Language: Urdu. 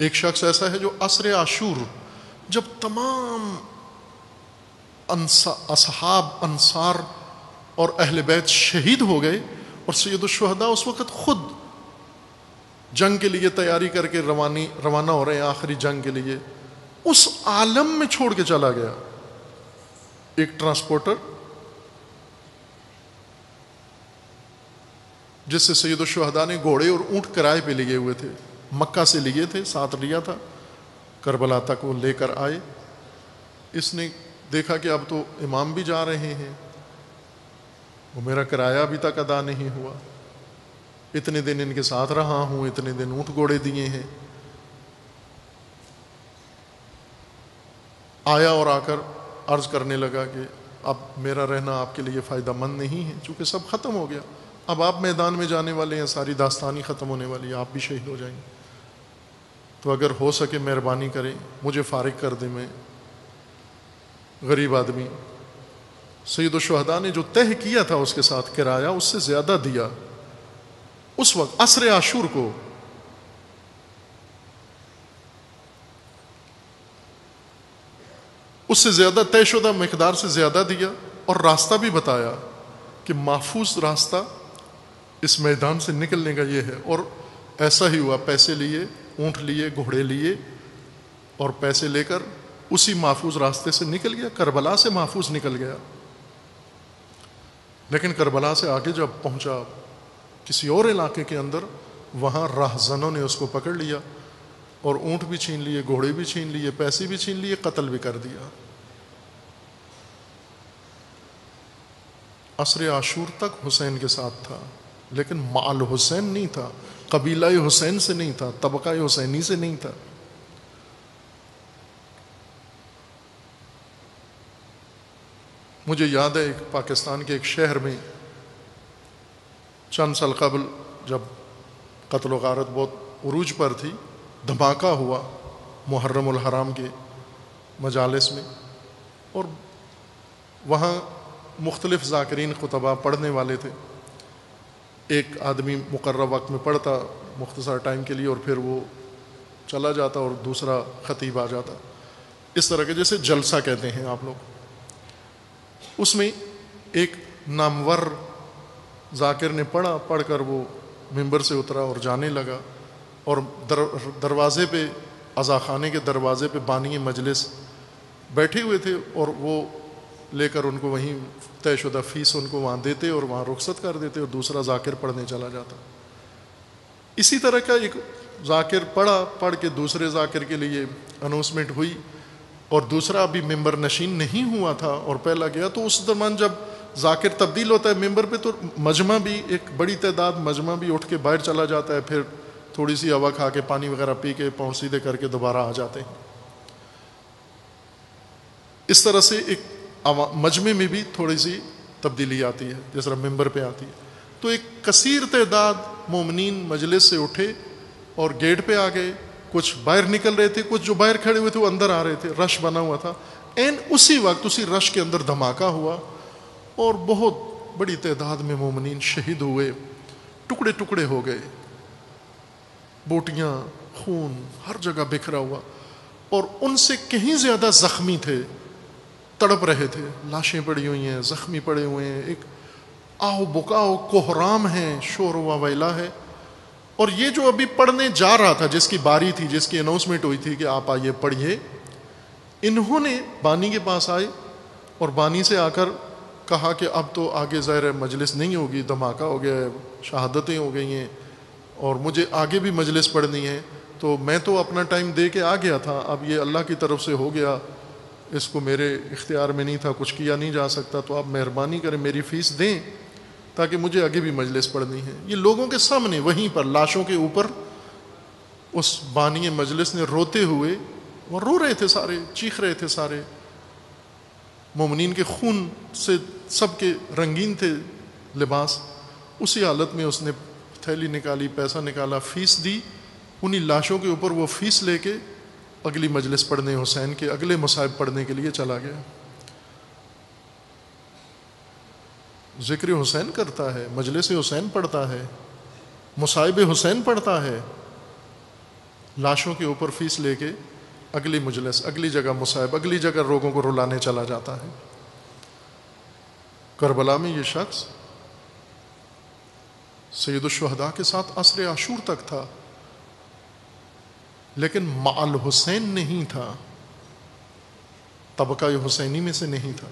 ایک شخص ایسا ہے جو عصر عاشور، جب تمام اصحاب انصار اور اہل بیت شہید ہو گئے اور سید الشہداء اس وقت خود جنگ کے لیے تیاری کر کے روانہ ہو رہے ہیں آخری جنگ کے لیے، اس عالم میں چھوڑ کے چلا گیا ایک ٹرانسپورٹر جس سے سید الشہداء نے گھوڑے اور اونٹ کرائے پہ لیے ہوئے تھے، مکہ سے لیے تھے، ساتھ لیا تھا، کربلا تک وہ لے کر آئے۔ اس نے دیکھا کہ اب تو امام بھی جا رہے ہیں، وہ میرا کرایہ ابھی تک ادا نہیں ہوا، اتنے دن ان کے ساتھ رہا ہوں، اتنے دن اونٹ گھوڑے دیے ہیں۔ آیا اور آ کر عرض کرنے لگا کہ اب میرا رہنا آپ کے لیے فائدہ مند نہیں ہے، چونکہ سب ختم ہو گیا، اب آپ میدان میں جانے والے ہیں، ساری داستانی ختم ہونے والی ہے، آپ بھی شہید ہو جائیں گے، تو اگر ہو سکے مہربانی کریں مجھے فارغ کر دیں، میں غریب آدمی۔ سید الشہداء نے جو طے کیا تھا اس کے ساتھ کرایہ اس سے زیادہ دیا، اس وقت عصر عاشور کو۔ اس سے زیادہ طے شدہ مقدار سے زیادہ دیا اور راستہ بھی بتایا کہ محفوظ راستہ اس میدان سے نکلنے کا یہ ہے، اور ایسا ہی ہوا، پیسے لیے، اونٹ لیے، گھوڑے لیے، اور پیسے لے کر اسی محفوظ راستے سے نکل گیا، کربلا سے محفوظ نکل گیا۔ لیکن کربلا سے آگے جب پہنچا کسی اور علاقے کے اندر، وہاں راہزنوں نے اس کو پکڑ لیا اور اونٹ بھی چھین لیے، گھوڑے بھی چھین لیے، پیسے بھی چھین لیے، قتل بھی کر دیا۔ عصر عاشور تک حسین کے ساتھ تھا، لیکن مع الحسین نہیں تھا، قبیلہ حسین سے نہیں تھا، طبقہ حسینی سے نہیں تھا۔ مجھے یاد ہے ایک پاکستان کے ایک شہر میں چند سال قبل جب قتل و غارت بہت عروج پر تھی، دھماکہ ہوا محرم الحرام کے مجالس میں، اور وہاں مختلف ذاکرین خطبہ پڑھنے والے تھے، ایک آدمی مقررہ وقت میں پڑھتا مختصر ٹائم کے لیے اور پھر وہ چلا جاتا اور دوسرا خطیب آ جاتا، اس طرح کے جیسے جلسہ کہتے ہیں آپ لوگ۔ اس میں ایک نامور ذاکر نے پڑھ کر وہ ممبر سے اترا اور جانے لگا، اور دروازے پہ، عزاخانے کے دروازے پہ بانی مجلس بیٹھے ہوئے تھے، اور وہ لے کر ان کو وہیں طے شدہ فیس ان کو وہاں دیتے اور وہاں رخصت کر دیتے، اور دوسرا ذاکر پڑھنے چلا جاتا۔ اسی طرح کا ایک ذاکر پڑھ کے دوسرے ذاکر کے لیے اناؤنسمنٹ ہوئی، اور دوسرا ابھی ممبر نشین نہیں ہوا تھا اور پہلا گیا، تو اس دوران جب ذاکر تبدیل ہوتا ہے ممبر پہ تو مجمع بھی، ایک بڑی تعداد مجمع بھی اٹھ کے باہر چلا جاتا ہے، پھر تھوڑی سی ہوا کھا کے پانی وغیرہ پی کے پاؤں سیدھے کر کے دوبارہ آ جاتے ہیں۔ اس طرح سے ایک مجمع میں بھی تھوڑی سی تبدیلی آتی ہے جس طرح ممبر پہ آتی ہے۔ تو ایک کثیر تعداد مومنین مجلس سے اٹھے اور گیٹ پہ آ گئے، کچھ باہر نکل رہے تھے، کچھ جو باہر کھڑے ہوئے تھے وہ اندر آ رہے تھے، رش بنا ہوا تھا۔ اسی وقت اسی رش کے اندر دھماکہ ہوا اور بہت بڑی تعداد میں مومنین شہید ہوئے، ٹکڑے ٹکڑے ہو گئے، بوٹیاں، خون ہر جگہ بکھرا ہوا، اور ان سے کہیں زیادہ زخمی تھے، تڑپ رہے تھے، لاشیں پڑی ہوئی ہیں، زخمی پڑے ہوئے ہیں، ایک آہو بکاؤ کوہرام ہے، شور و ویلا ہے۔ اور یہ جو ابھی پڑھنے جا رہا تھا، جس کی باری تھی، جس کی اناؤنسمنٹ ہوئی تھی کہ آپ آئیے پڑھیے، انہوں نے بانی کے پاس آئے اور بانی سے آ کر کہا کہ اب تو آگے ظاہر مجلس نہیں ہوگی، دھماکہ ہو گیا ہے، شہادتیں ہو گئی ہیں، اور مجھے آگے بھی مجلس پڑھنی ہے، تو میں تو اپنا ٹائم دے کے آ گیا تھا، اب یہ اللہ کی طرف سے ہو گیا، اس کو میرے اختیار میں نہیں تھا، کچھ کیا نہیں جا سکتا، تو آپ مہربانی کریں میری فیس دیں تاکہ مجھے آگے بھی مجلس پڑھنی ہے۔ یہ لوگوں کے سامنے وہیں پر لاشوں کے اوپر اس بانی مجلس نے روتے ہوئے، وہ رو رہے تھے سارے، چیخ رہے تھے سارے، مومنین کے خون سے سب کے رنگین تھے لباس، اسی حالت میں اس نے تھیلی نکالی، پیسہ نکالا، فیس دی، انہی لاشوں کے اوپر وہ فیس لے کے اگلی مجلس پڑھنے، حسین کے اگلے مصائب پڑھنے کے لیے چلا گیا۔ ذکر حسین کرتا ہے، مجلس حسین پڑھتا ہے، مصائب حسین پڑھتا ہے، لاشوں کے اوپر فیس لے کے اگلی مجلس، اگلی جگہ مصائب، اگلی جگہ لوگوں کو رلانے چلا جاتا ہے۔ کربلا میں یہ شخص سید الشہداء کے ساتھ عصر عاشور تک تھا، لیکن مع الحسین نہیں تھا، طبقہ حسینی میں سے نہیں تھا۔